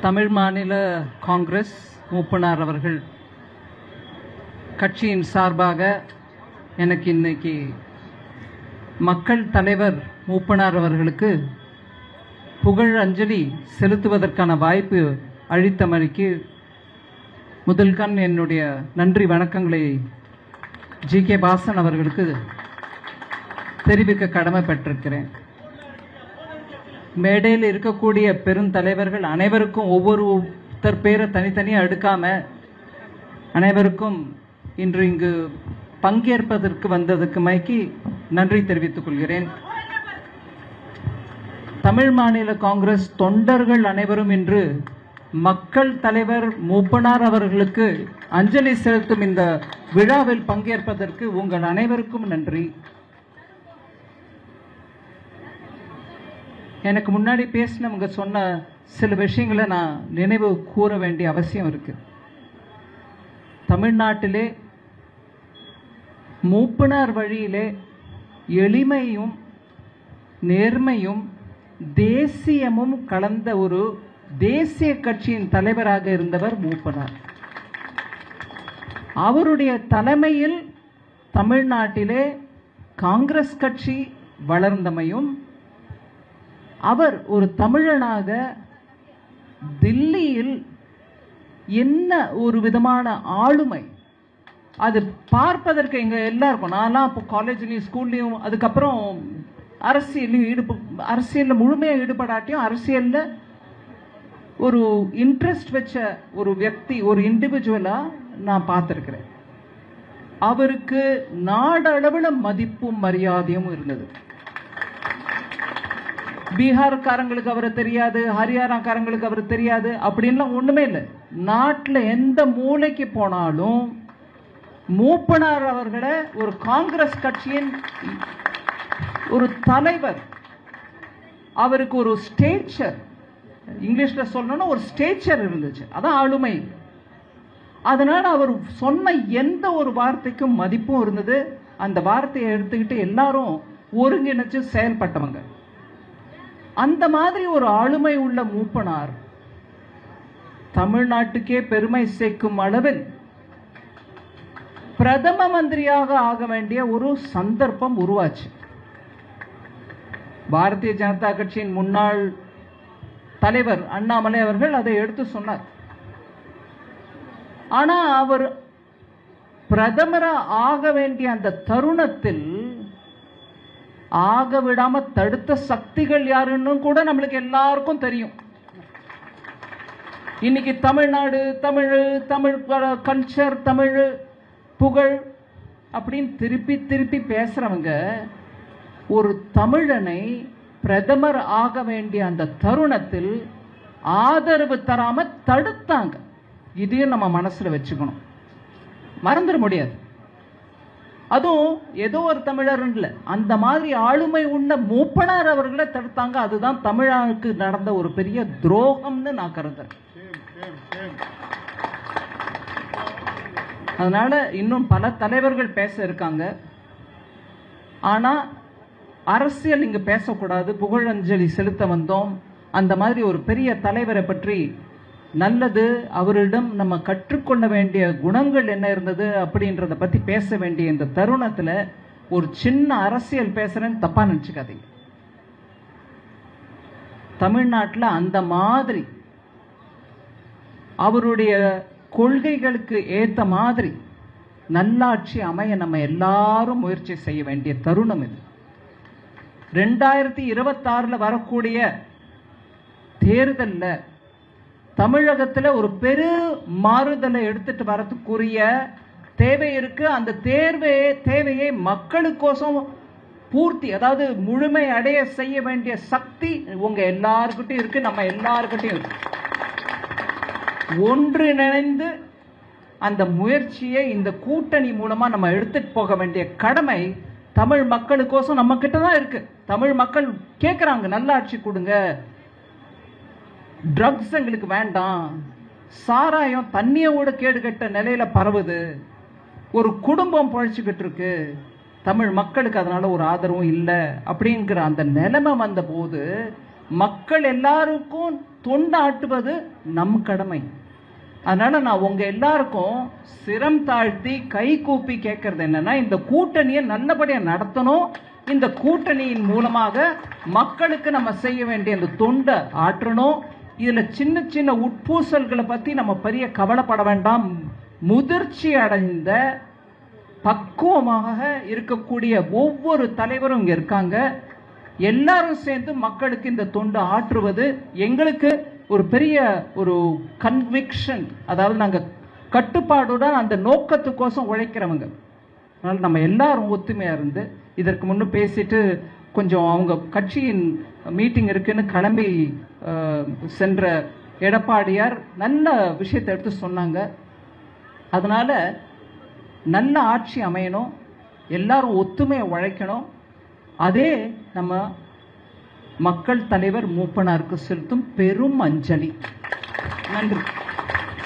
தமிழ் மாநில காங்கிரஸ் மூப்பனார் அவர்கள் கட்சியின் சார்பாக எனக்கு இன்னைக்கு மக்கள் தலைவர் மூப்பனார் அவர்களுக்கு புகழ் அஞ்சலி செலுத்துவதற்கான வாய்ப்பு அளித்தமைக்கு முதல்கண் என்னுடைய நன்றி வணக்கங்களை ஜி.கே. பாசன் அவர்களுக்கு தெரிவிக்க கடமைப்பட்டிருக்கிறேன். மேடையில் இருக்கக்கூடிய பெருந்தலைவர்கள் அனைவருக்கும் ஒவ்வொருத்தர் பேரை தனித்தனியாக எடுக்காம அனைவருக்கும் இன்று இங்கு பங்கேற்பதற்கு வந்ததுக்கு மைக்கி நன்றி தெரிவித்துக் கொள்கிறேன். தமிழ் மாநில காங்கிரஸ் தொண்டர்கள் அனைவரும் இன்று மக்கள் தலைவர் மூப்பனார் அவர்களுக்கு அஞ்சலி செலுத்தும் இந்த விழாவில் பங்கேற்பதற்கு உங்கள் அனைவருக்கும் நன்றி. எனக்கு முன்னாடி பேசினவங்க சொன்ன சில விஷயங்களை நான் நினைவு கூற வேண்டிய அவசியம் இருக்கு. தமிழ்நாட்டிலே மூப்பனார் வழியிலே எளிமையும் நேர்மையும் தேசியமும் கலந்த ஒரு தேசிய கட்சியின் தலைவராக இருந்தவர் மூப்பனார். அவருடைய தலைமையில் தமிழ்நாட்டிலே காங்கிரஸ் கட்சி வளர்ந்தமையும் அவர் ஒரு தமிழனாக தில்லியில் என்ன ஒரு விதமான ஆளுமை அது பார்ப்பதற்கு எங்க எல்லாருக்கும், நான்லாம் இப்போ காலேஜ்லையும் ஸ்கூல்லையும் அதுக்கப்புறம் அரசியலில் முழுமையாக ஈடுபடாட்டியும் அரசியலில் ஒரு இன்ட்ரெஸ்ட் வச்ச ஒரு வியக்தி, ஒரு இண்டிவிஜுவலா நான் பார்த்துருக்கிறேன். அவருக்கு நாடளவில் மதிப்பும் மரியாதையும் இருந்தது. பீகார்காரங்களுக்கு அவரை தெரியாது, ஹரியானாக்காரங்களுக்கு அவர் தெரியாது அப்படின்லாம் ஒண்ணுமே இல்லை. நாட்டில் எந்த மூலைக்கு போனாலும் மூப்பனார் அவர்களை ஒரு காங்கிரஸ் கட்சியின் ஒரு தலைவர், அவருக்கு ஒரு ஸ்டேச்சர், இங்கிலீஷ்ல சொல்லணும்னா ஒரு ஸ்டேச்சர் இருந்துச்சு, அதான் ஆளுமை. அதனால அவர் சொன்ன எந்த ஒரு வார்த்தைக்கும் மதிப்பும் இருந்தது. அந்த வார்த்தையை எடுத்துக்கிட்டு எல்லாரும் ஒருங்கிணைச்சு செயல்பட்டவங்க. அந்த மாதிரி ஒரு ஆளுமை உள்ள மூப்பனார் தமிழ்நாட்டுக்கே பெருமை சேர்க்கும் அளவில் பிரதம மந்திரியாக ஆக வேண்டிய ஒரு சந்தர்ப்பம் உருவாச்சு. பாரதிய ஜனதா கட்சியின் முன்னாள் தலைவர் அண்ணாமலை அவர்கள் அதை எடுத்து சொன்னார். ஆனா அவர் பிரதமராக ஆக வேண்டிய அந்த தருணத்தில் ஆக விடாம தடுத்த சக்திகள் யாருன்னு கூட நம்மளுக்கு எல்லாருக்கும் தெரியும். இன்னைக்கு தமிழ்நாடு, தமிழ் கல்ச்சர், தமிழ் புகழ் அப்படின்னு திருப்பி திருப்பி பேசுறவங்க ஒரு தமிழனை பிரதமர் ஆக வேண்டிய அந்த தருணத்தில் ஆதரவு தராம தடுத்தாங்க. இதையும் நம்ம மனசுல வச்சுக்கணும், மறந்துட முடியாது. அதுவும் ஏதோ ஒரு தமிழர் இல்லை, அந்த மாதிரி ஆளுமை உள்ள மூப்பனார் அவர்களை தடுத்தாங்க. அதுதான் தமிழனுக்கு நடந்த ஒரு பெரிய துரோகம்னு நான் கருதுறேன். அதனால இன்னும் பல தலைவர்கள் பேச இருக்காங்க. ஆனா அரசியல் இங்கு பேசக்கூடாது. புகழஞ்சலி செலுத்த வந்தோம். அந்த மாதிரி ஒரு பெரிய தலைவரை பற்றி நல்லது, அவரிடம் நம்ம கற்றுக்கொள்ள வேண்டிய குணங்கள் என்ன இருந்தது அப்படின்றத பத்தி பேச வேண்டிய இந்த தருணத்துல ஒரு சின்ன அரசியல் பேசுறேன்னு தப்பா நினைச்சுக்காதீங்க. தமிழ்நாட்டில் அந்த மாதிரி அவருடைய கொள்கைகளுக்கு ஏத்த மாதிரி நல்லாட்சி அமைய நம்ம எல்லாரும் முயற்சி செய்ய வேண்டிய தருணம் இது. 2026 வரக்கூடிய தேர்தலில் தமிழகத்தில் ஒரு பெரு மாறுதலை எடுத்துட்டு வரதுக்குரிய தேவை இருக்கு. அந்த தேவையை மக்களுக்கோசம் பூர்த்தி, அதாவது முழுமை அடைய செய்ய வேண்டிய சக்தி உங்க எல்லாருக்கிட்டையும் இருக்கு, நம்ம எல்லாருக்கிட்டையும் இருக்கு. ஒன்றிணைந்து அந்த முயற்சியை இந்த கூட்டணி மூலமா நம்ம எடுத்துட்டு போக வேண்டிய கடமை தமிழ் மக்களுக்கோசம் நம்ம கிட்ட தான் இருக்கு. தமிழ் மக்கள் கேட்குறாங்க, நல்லாட்சி கொடுங்க, ட்ரக்ஸ் எங்களுக்கு வேண்டாம், சாராயம் தண்ணியோட கேடுகட்ட நிலையில பரவுது, ஒரு குடும்பம் பழிச்சுக்கிட்டு இருக்கு, தமிழ் மக்களுக்கு அதனால ஒரு ஆதரவும் இல்லை அப்படிங்கிற அந்த நிலைமை வந்த போது மக்கள் எல்லாருக்கும் தொண்டாற்றுவது நம் கடமை. அதனால நான் உங்க எல்லாருக்கும் சிரம் தாழ்த்தி கை கூப்பி கேட்கறது என்னன்னா, இந்த கூட்டணியை நல்லபடியா நடத்தணும். இந்த கூட்டணியின் மூலமாக மக்களுக்கு நம்ம செய்ய வேண்டிய இந்த தொண்டை ஆற்றணும். இதுல சின்ன சின்ன உட்பூசல்களை பத்தி நம்ம பெரிய கவலைப்பட வேண்டாம். முதிர்ச்சி அடைந்த பக்குவமாக இருக்கக்கூடிய ஒவ்வொரு தலைவரும் இங்க இருக்காங்க. எல்லாரும் சேர்ந்து மக்களுக்கு இந்த தொண்டு ஆற்றுவது எங்களுக்கு ஒரு பெரிய ஒரு கன்விக்ஷன். அதாவது நாங்க கட்டுப்பாடுடன் அந்த நோக்கத்துக்கோசம் உழைக்கிறவங்க. அதனால நம்ம எல்லாரும் ஒத்துமையா இருந்து, இதற்கு முன்னு பேசிட்டு கொஞ்சம் அவங்க கட்சியின் மீட்டிங் இருக்குன்னு கிளம்பி சென்ற எடப்பாடியார் நல்ல விஷயத்தை எடுத்து சொன்னாங்க. அதனால நல்ல ஆட்சி அமையணும், எல்லாரும் ஒத்துமையை உழைக்கணும். அதே நம்ம மக்கள் தலைவர் மூப்பனாருக்கு செலுத்தும் பெரும் அஞ்சலி. நன்றி.